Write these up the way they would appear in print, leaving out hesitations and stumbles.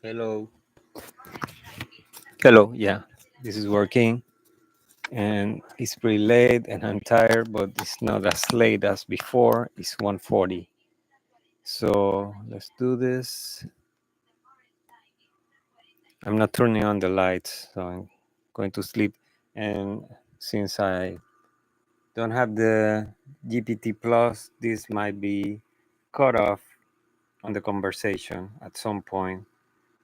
Hello. Hello. Yeah, this is working, and it's pretty late, and I'm tired, but it's not as late as before. It's 1:40. So let's do this. I'm not turning on the lights, so I'm going to sleep. And since I don't have the GPT Plus, this might be cut off on the conversation at some point,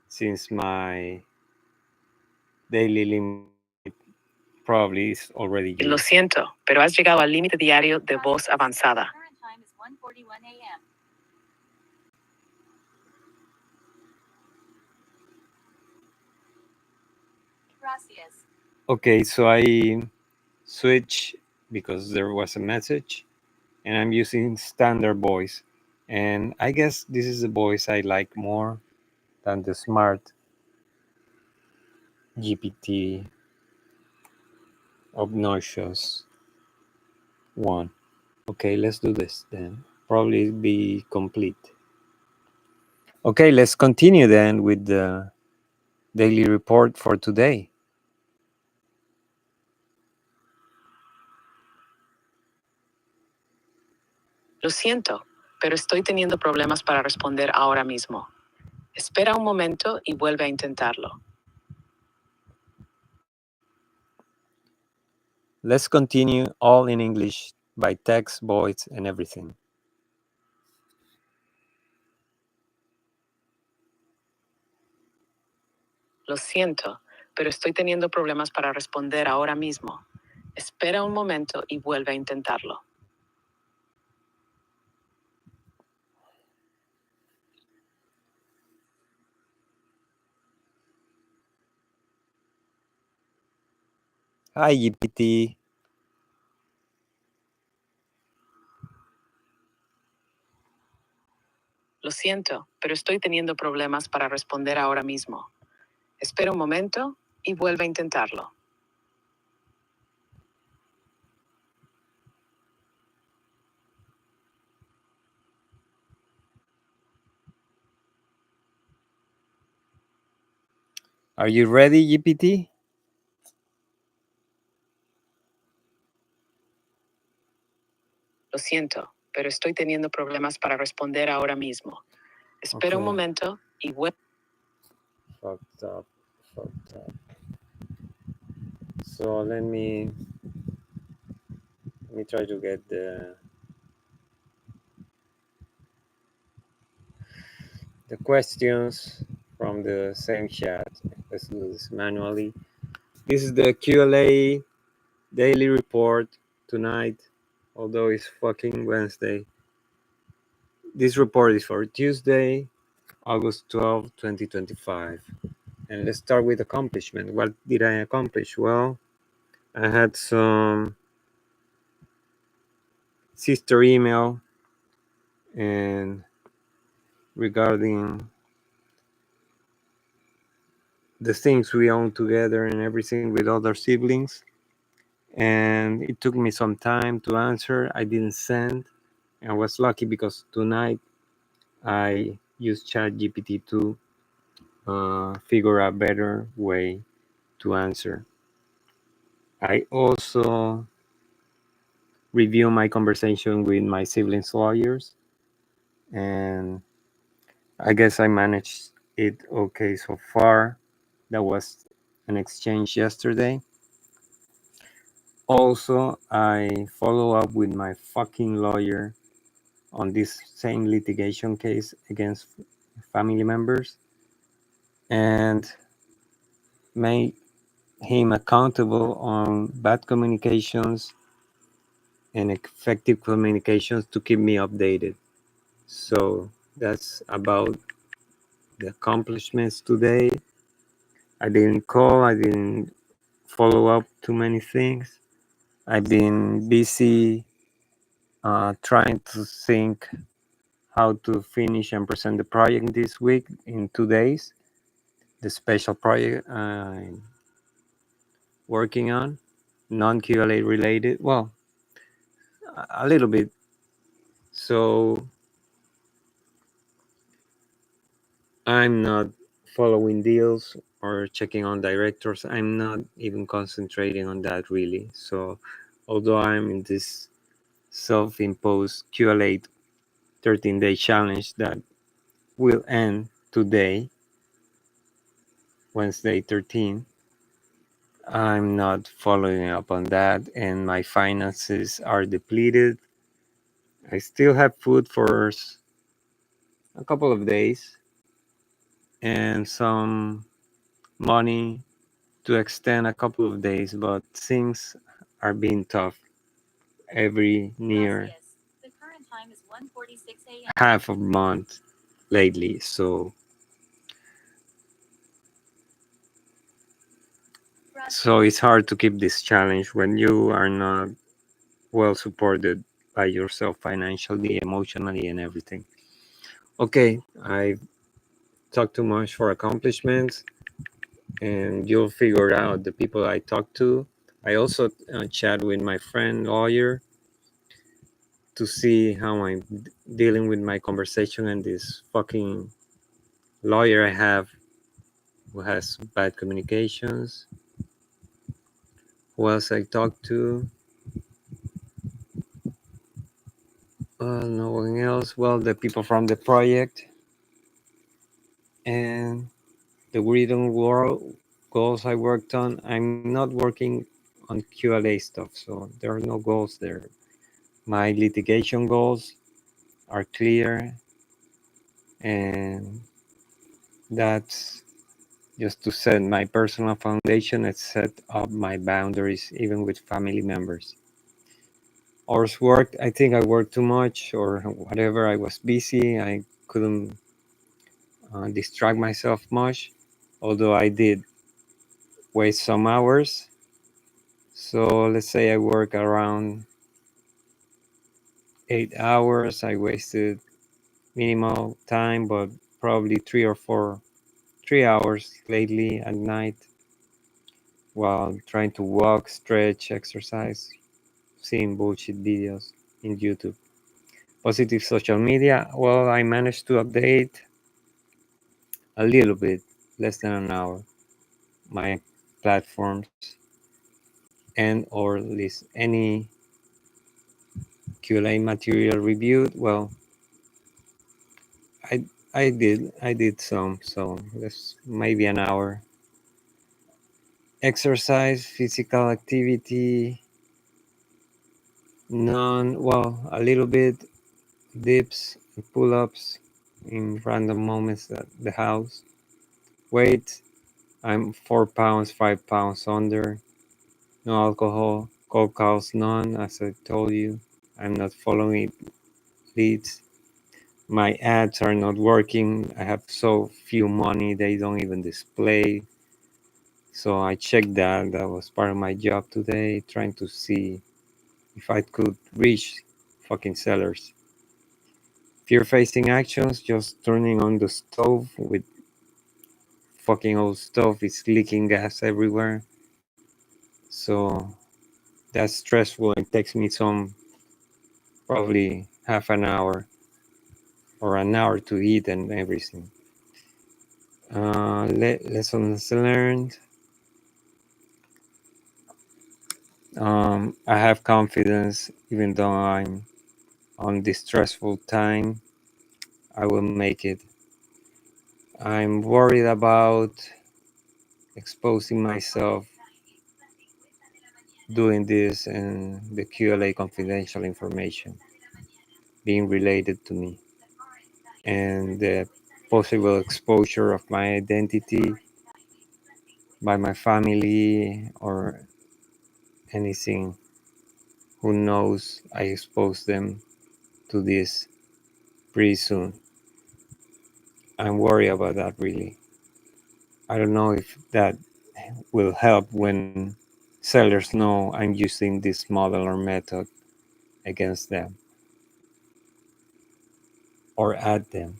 since my daily limit probably is already Lo used. siento, pero has llegado al límite diario de voz avanzada. Okay, so I switch because there was a message, and I'm using standard voice. And I guess this is the voice I like more than the smart GPT obnoxious one. Okay, let's do this then. Probably be complete. Okay, let's continue then with the daily report for today. Lo siento, pero estoy teniendo problemas para responder ahora mismo. Espera un momento y vuelve a intentarlo. Let's continue all in English by text, voice, and everything. Lo siento, pero estoy teniendo problemas para responder ahora mismo. Espera un momento y vuelve a intentarlo. Hi, GPT. Lo siento, pero estoy teniendo problemas para responder ahora mismo. Espera un momento y vuelve a intentarlo. Are you ready, GPT? Lo siento, pero estoy teniendo problemas para responder ahora mismo. Espera un Okay. momento y vuelve. Fucked up. Fucked up. So let me try to get the questions from the same chat. Let's do this manually. This is the QLA daily report tonight, although it's fucking Wednesday. This report is for Tuesday, August 12, 2025. And let's start with accomplishment. What did I accomplish? Well, I had some sister email and regarding the things we own together and everything with other siblings. And it took me some time to answer. I didn't send. I was lucky because tonight I used ChatGPT to figure a better way to answer. I also review my conversation with my siblings' lawyers, and I guess I managed it okay so far. That was an exchange yesterday. Also, I follow up with my fucking lawyer on this same litigation case against family members and made him accountable on bad communications and effective communications to keep me updated. So that's about the accomplishments today. I didn't call, I didn't follow up too many things. I've been busy trying to think how to finish and present the project this week in 2 days. The special project I'm working on, non QLA related. Well, a little bit. So I'm not following deals or checking on directors. I'm not even concentrating on that really. So although I'm in this self-imposed QLABOT 13-day challenge that will end today, Wednesday 13, I'm not following up on that, and my finances are depleted. I still have food for a couple of days and some money to extend a couple of days, but things are being tough every near half a month lately. So it's hard to keep this challenge when you are not well supported by yourself financially, emotionally, and everything. Okay, I talked too much for accomplishments, and you'll figure out the people I talk to. I also chat with my friend lawyer to see how I'm dealing with my conversation and this fucking lawyer I have who has bad communications. Who else I talked to? No one else. Well, the people from the project and the written world goals I worked on. I'm not working on QLA stuff, so there are no goals there. My litigation goals are clear, and that's just to set my personal foundation and set up my boundaries, even with family members. Hours worked, I think I worked too much or whatever. I was busy. I couldn't distract myself much, although I did waste some hours. So let's say I work around 8 hours. I wasted minimal time, but probably 3 hours lately at night while trying to walk, stretch, exercise, seeing bullshit videos in YouTube. Positive social media. Well, I managed to update a little bit, less than an hour, my platforms and or list any QLA material reviewed. Well, I I did some, so that's maybe an hour. Exercise, physical activity, none. Well, a little bit dips, pull-ups in random moments at the house. Weight, I'm 4 pounds, 5 pounds under. No alcohol, cold calls none, as I told you. I'm not following leads. My ads are not working. I have so few money, they don't even display. So I checked that. That was part of my job today, trying to see if I could reach fucking sellers. Fear facing actions, just turning on the stove with fucking old stove. It's leaking gas everywhere. So that's stressful. It takes me some probably half an hour or an hour to eat and everything. Lessons learned. I have confidence even though I'm on this stressful time. I will make it. I'm worried about exposing myself doing this and the QLA confidential information being related to me and the possible exposure of my identity by my family or anything who knows I expose them to this pretty soon. I'm worried about that really. I don't know if that will help when sellers know I'm using this model or method against them or at them.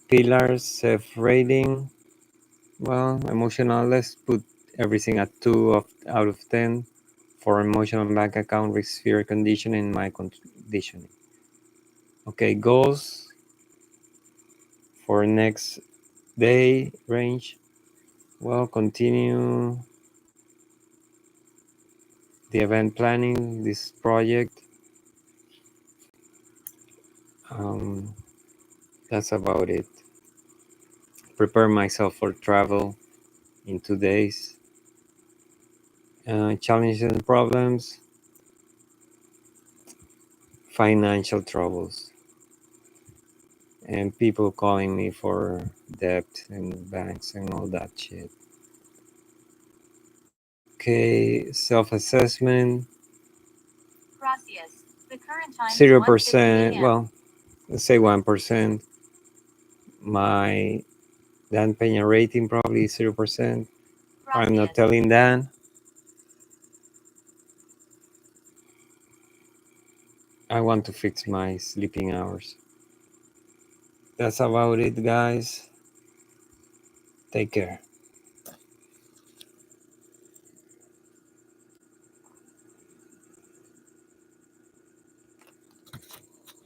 Pillars, self rating. Well, emotional, let's put everything at 2 out of 10 for emotional bank account risk fear condition and my conditioning. Okay, goals for next day range. Well, continue the event planning, this project. Um, that's about it. Prepare myself for travel in 2 days. Challenges and problems, financial troubles, and people calling me for debt and banks and all that shit. Okay, self-assessment. Gracias. The current time is 0%. 1:50 a.m. Well, let's say 1%. My Dan Peña rating probably 0%. I'm not Gracias. telling Dan. I want to fix my sleeping hours. That's about it, guys. Take care.